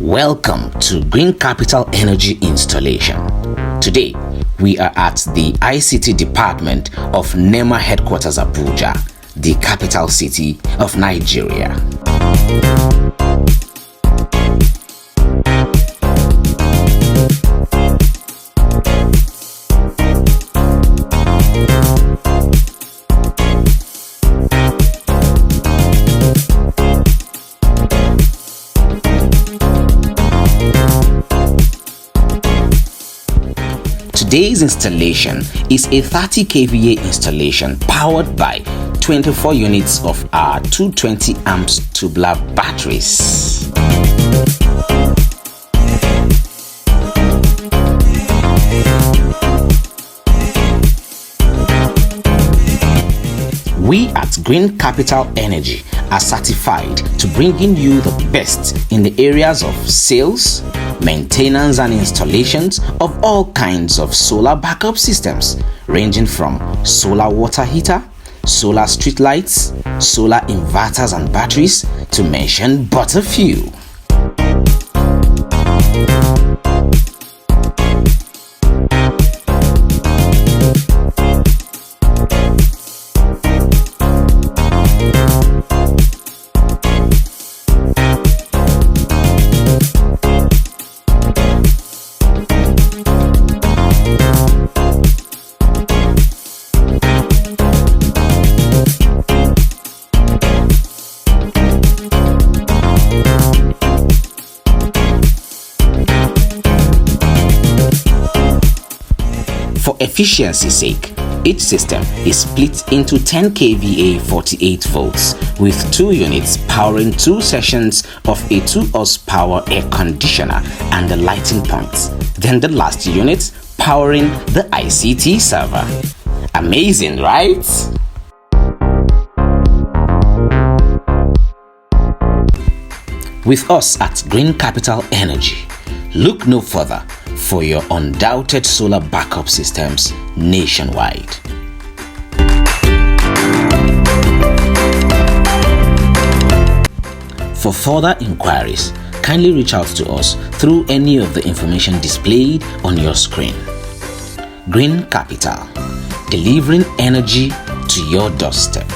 Welcome to GreenKapital Energy Installation. Today, we are at the ICT department of NEMA Headquarters Abuja, the capital city of Nigeria. Today's installation is a 30 kVA installation powered by 24 units of our 220 amps tubular batteries. We at GreenKapital Energy are certified to bringing you the best in the areas of sales, maintenance and installations of all kinds of solar backup systems, ranging from solar water heater, solar street lights, solar inverters and batteries, to mention but a few. For efficiency's sake, each system is split into 10 kVA 48 volts with 2 units powering 2 sections of a 2 horsepower air conditioner and the lighting points, then the last unit powering the ICT server. Amazing, right? With us at GreenKapital Energy, look no further for your undoubted solar backup systems nationwide. For further inquiries, kindly reach out to us through any of the information displayed on your screen. GreenKapital, delivering energy to your doorstep.